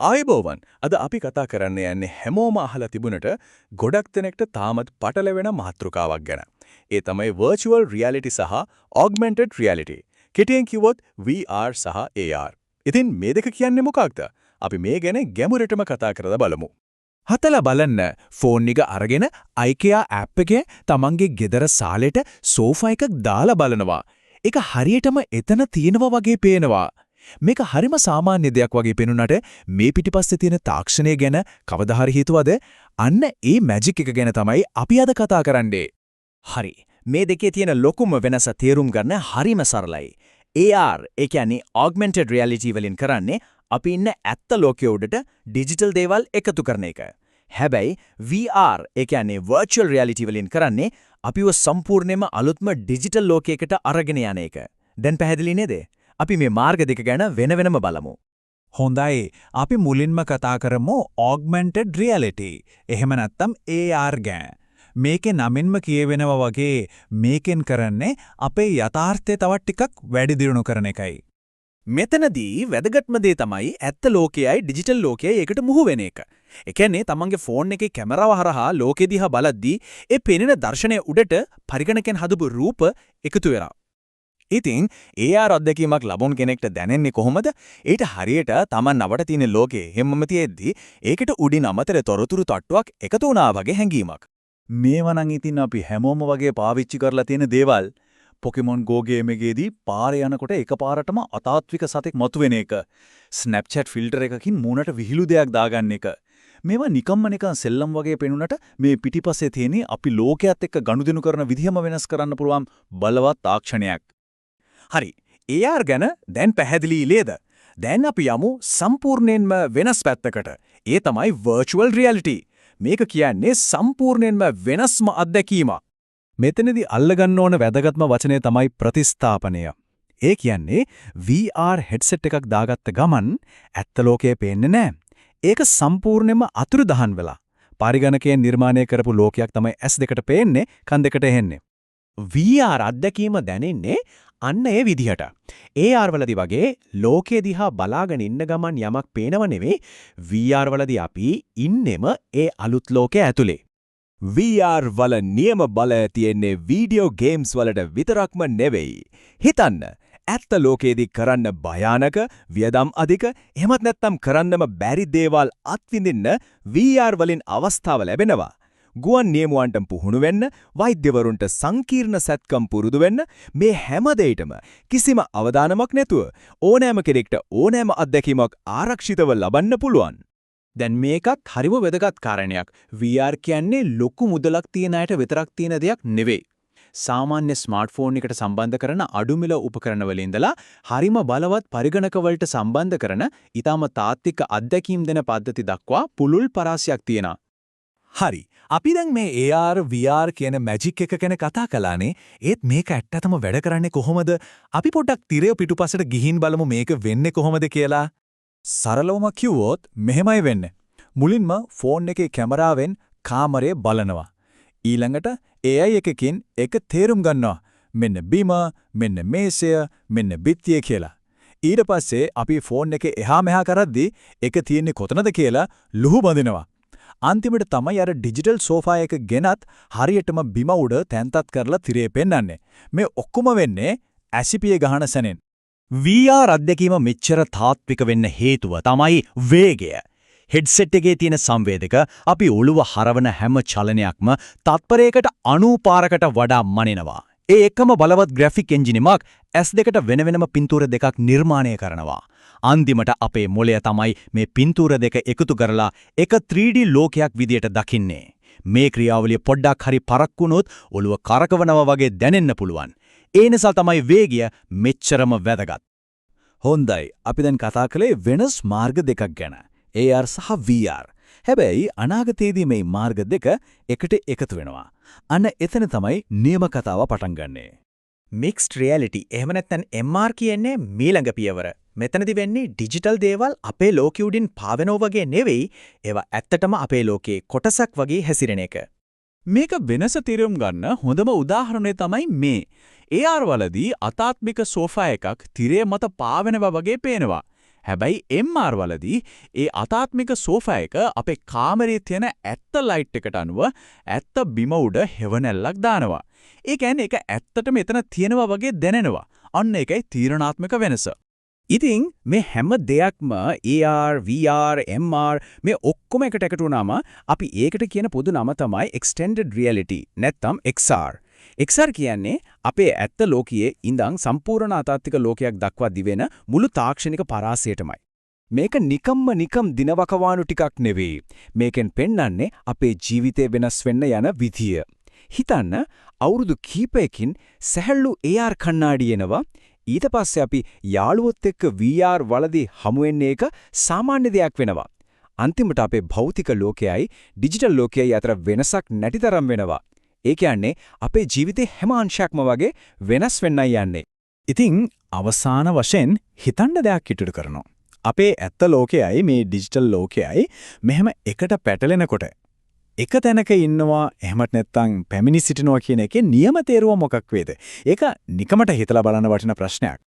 ආයුබෝවන්. අද අපි කතා කරන්න යන්නේ හැමෝම අහලා තිබුණට ගොඩක් දෙනෙක්ට තාමත් පටලැවෙන මාතෘකාවක් ගැන. ඒ තමයි virtual reality සහ augmented reality. කෙටියෙන් කිව්වොත් VR සහ AR. ඉතින් මේ දෙක කියන්නේ මොකක්ද? අපි මේ ගැන ගැඹුරටම කතා කරලා බලමු. හතලා බලන්න ෆෝන් එක අරගෙන IKEA app එකේ තමන්ගේ ගෙදර සාලෙට සෝෆා එකක් දාලා බලනවා. ඒක හරියටම එතන තියෙනවා වගේ පේනවා. මේක හරිම සාමාන්‍ය දෙයක් වගේ පෙනුනට මේ පිටිපස්සේ තියෙන තාක්ෂණය ගැන කවදා හරි හිතුවද? අන්න ඒ මැජික් එක ගැන තමයි අපි අද කතා කරන්නේ. හරි. මේ දෙකේ තියෙන ලොකුම වෙනස තේරුම් ගන්න හරිම සරලයි. AR ඒ කියන්නේ augmented reality වලින් කරන්නේ අපි ඉන්න ඇත්ත ලෝකයේ උඩට ඩිජිටල් දේවල් එකතු කරන එක. හැබැයි VR ඒ කියන්නේ virtual reality වලින් කරන්නේ අපිව සම්පූර්ණයෙන්ම අලුත්ම ඩිජිටල් ලෝකයකට අරගෙන යන එක. දැන් පැහැදිලි නේද? අපි මේ මාර්ග දෙක ගැන වෙන-වෙනම බලමු. හොඳයි. අපි මුලින්ම කතා කරමු augmented reality. එහෙම නැත්නම් AR ගැන. මේකේ නමින්ම කියවෙනවා වගේ මේකෙන් කරන්නේ අපේ යථාර්ථය තවත් ටිකක් වැඩි දියුණු කරන එකයි. මෙතනදී වැදගත්ම දේ තමයි ඇත්ත ලෝකයයි ඩිජිටල් ලෝකයයි එකට මුහු වෙන එක. ඒ කියන්නේ තමන්ගේ ෆෝන් එකේ කැමරාව හරහා ලෝකෙ දිහා බලද්දී ඒ පෙනෙන දර්ශනය උඩට පරිගණකෙන් හදපු රූප එකතු වෙනවා. ඉතින් AR අත්දැකීමක් ලබන කෙනෙක්ට දැනෙන්නේ කොහොමද? ඊට හරියට Taman අපට තියෙන ලෝකේ හැමම තියෙද්දි ඒකට උඩින් අමතර තොරතුරු තට්ටුවක් එකතු වුණා වගේ හැඟීමක්. මේවා නම් ඉතින් අපි හැමෝම වගේ පාවිච්චි කරලා තියෙන දේවල්. Pokemon Go ගේම් එකේදී පාරේ යනකොට එකපාරටම අතාත්වික සතෙක් මතුවෙන එක. Snapchat ෆිල්ටර් එකකින් මූණට විහිළු දෙයක් දාගන්න එක. මේවා නිකම්ම නිකන් සෙල්ලම් වගේ පෙනුනට මේ පිටිපස්සේ තියෙන අපි ලෝකයේත් එක්ක ගනුදෙනු කරන විදිහම වෙනස් කරන්න පුළුවන් බලවත් තාක්ෂණයක්. හරි. AR ගැන දැන් පැහැදිලි නේද? දැන් අපි යමු සම්පූර්ණයෙන්ම වෙනස් පැත්තකට. ඒ තමයි virtual reality. මේක කියන්නේ සම්පූර්ණයෙන්ම වෙනස්ම අත්දැකීමක්. මෙතනදී අල්ලගන්න ඕන වැදගත්ම වචනය තමයි ප්‍රතිස්ථාපනය. ඒ කියන්නේ VR headset එකක් දාගත්ත ගමන් ඇත්ත ලෝකයේ පේන්නේ නැහැ. ඒක සම්පූර්ණයෙන්ම අතුරුදහන් වෙලා. පරිගණකයෙන් නිර්මාණය කරපු ලෝකයක් තමයි S2ට පේන්නේ, කන් දෙකට එන්නේ. VR අත්දැකීම දැනෙන්නේ අන්න ඒ විදිහට. AR වලදී වගේ ලෝකයේ දිහා බලාගෙන ඉන්න ගමන් යමක් පේනව නෙවෙයි. VR වලදී අපි ඉන්නෙම ඒ අලුත් ලෝකයේ ඇතුලේ. VR වල නියම බලය තියෙන්නේ වීඩියෝ ගේම්ස් වලට විතරක්ම නෙවෙයි. හිතන්න, ඇත්ත ලෝකයේදී කරන්න භයානක, වියදම් අධික, එහෙමත් නැත්නම් කරන්නම බැරි දේවල් අත්විඳින්න VR වලින් අවස්ථාව ලැබෙනවා. ගුවන් නියමුවන්ට පුහුණු වෙන්න, වෛද්‍යවරුන්ට සංකීර්ණ සැත්කම් පුරුදු වෙන්න, මේ හැම දෙයකම කිසිම අවදානමක් නැතුව ඕනෑම කෙනෙක්ට ඕනෑම අත්දැකීමක් ආරක්ෂිතව ලබන්න පුළුවන්. දැන් මේකත් හරිම වැදගත් කාරණයක්. VR කියන්නේ ලොකු මුදලක් තියෙන අයට විතරක් තියෙන දෙයක් නෙවෙයි. සාමාන්‍ය ස්මාර්ට්ෆෝන් එකට සම්බන්ධ කරන අඩු මිල උපකරණ වල ඉඳලා හරිම බලවත් පරිගණක වලට සම්බන්ධ කරන ඊටම තාත්වික අත්දැකීම් දෙන පද්ධති දක්වා පුළුල් පරාසයක් තියෙනවා. හරි. අපි දැන් මේ AR VR කියන මැජික් එක ගැන කතා කළානේ. ඒත් මේක ඇත්තටම වැඩ කරන්නේ කොහොමද? අපි පොඩ්ඩක් තිරය පිටුපසට ගිහින් බලමු මේක වෙන්නේ කොහොමද කියලා. සරලවම කිව්වොත් මෙහෙමයි වෙන්නේ. මුලින්ම ෆෝන් එකේ කැමරාවෙන් කාමරය බලනවා. ඊළඟට AI එකකින් ඒක තේරුම් ගන්නවා. මෙන්න බිම, මෙන්න මේසය, මෙන්න බිත්තිය කියලා. ඊට පස්සේ අපි ෆෝන් එකේ එහා මෙහා කරද්දී ඒක තියෙන්නේ කොතනද කියලා ලුහු බඳිනවා. අන්තිමට තමයි අර ඩිජිටල් සෝෆා එක ගෙනත් හරියටම බිම උඩ තැන්පත් කරලා තිරේ පෙන්වන්නේ. මේ ඔක්කොම වෙන්නේ ඇසිපිය ගහන සැනෙන්. VR අත්දැකීම මෙච්චර තාත්වික වෙන්න හේතුව තමයි වේගය. හෙඩ්සෙට් එකේ තියෙන සංවේදක අපි ඔළුව හරවන හැම චලනයක්ම තත්පරයකට 90%කට වඩා මනිනවා. ඒ එකම බලවත් ග්‍රැෆික් එන්ජින් එකක් S2ට වෙන-වෙනම පින්තූර දෙකක් නිර්මාණය කරනවා. අන්තිමට අපේ මොළය තමයි මේ පින්තූර දෙක එකතු කරලා එක 3D ලෝකයක් විදියට දකින්නේ. මේ ක්‍රියාවලිය පොඩ්ඩක් හරි පරක් වුණොත් ඔළුව කරකවනවා වගේ දැනෙන්න පුළුවන්. ඒ නිසා තමයි වේගය මෙච්චරම වැදගත්. හොඳයි. අපි දැන් කතා කළේ වෙනස් මාර්ග දෙකක් ගැන. AR සහ VR. හැබැයි අනාගතයේදී මේ මාර්ග දෙක එකට එකතු වෙනවා. අන්න එතන තමයි නියම කතාව පටන් ගන්නෙ. මික්ස්ඩ් රියැලිටි එහෙම නැත්නම් MR කියන්නේ මීළඟ පියවර. මෙතනදි වෙන්නේ ඩිජිටල් දේවල් අපේ ලෝකෙ උඩින් පාවෙනව වගේ නෙවෙයි. ඒවා ඇත්තටම අපේ ලෝකේ කොටසක් වගේ හැසිරෙන එක. මේක වෙනස තීරුම් ගන්න හොඳම උදාහරණය තමයි මේ. AR වලදී අතාත්මික සෝෆා එකක් තිරය මත පාවෙනවා වගේ පේනවා. හැබැයි MR වලදී ඒ අතාත්මික සෝෆා එක අපේ කාමරේ තියෙන ඇත්ත ලයිට් එකට අනුව ඇත්ත බිම උඩ හෙවණැල්ලක් දානවා. ඒ කියන්නේ ඒක ඇත්තටම එතන තියෙනවා වගේ දැනෙනවා. අන්න ඒකයි තීරණාත්මක වෙනස. ඉතින් මේ හැම දෙයක්ම AR, VR, MR මේ ඔක්කොම එකට එකතු වුණාම අපි ඒකට කියන පොදු නම තමයි extended reality නැත්නම් XR. XR කියන්නේ අපේ ඇත්ත ලෝකයේ ඉඳන් සම්පූර්ණ අතාත්මික ලෝකයක් දක්වා දිවෙන මුළු තාක්ෂණික පරාසයටමයි. මේක නිකම් දිනවකවානු ටිකක් නෙවෙයි. මේකෙන් පෙන්වන්නේ අපේ ජීවිතේ වෙනස් වෙන්න යන විදිය. හිතන්න අවුරුදු කීපයකින් සැහැල්ලු AR කණ්ණාඩි එනවා. ඊට පස්සේ අපි යාළුවොත් එක්ක VR වලදී හමු වෙන්නේ එක සාමාන්‍ය දෙයක් වෙනවා. අන්තිමට අපේ භෞතික ලෝකයයි ඩිජිටල් ලෝකයයි අතර වෙනසක් නැතිතරම් වෙනවා. ඒ කියන්නේ අපේ ජීවිතේ හැම අංශයක්ම වගේ වෙනස් වෙන්නයි යන්නේ. ඉතින් අවසාන වශයෙන් හිතන්න දෙයක් ඉතුරු කරනවා. අපේ ඇත්ත ලෝකයයි මේ ඩිජිටල් ලෝකයයි මෙහෙම එකට පැටලෙනකොට එක තැනක ඉන්නවා එහෙමත් නැත්නම් පැමිණි සිටිනවා කියන එකේ නියම තේරුව මොකක් වේද? ඒක නිකමට හිතලා බලන්න වටින ප්‍රශ්නයක්.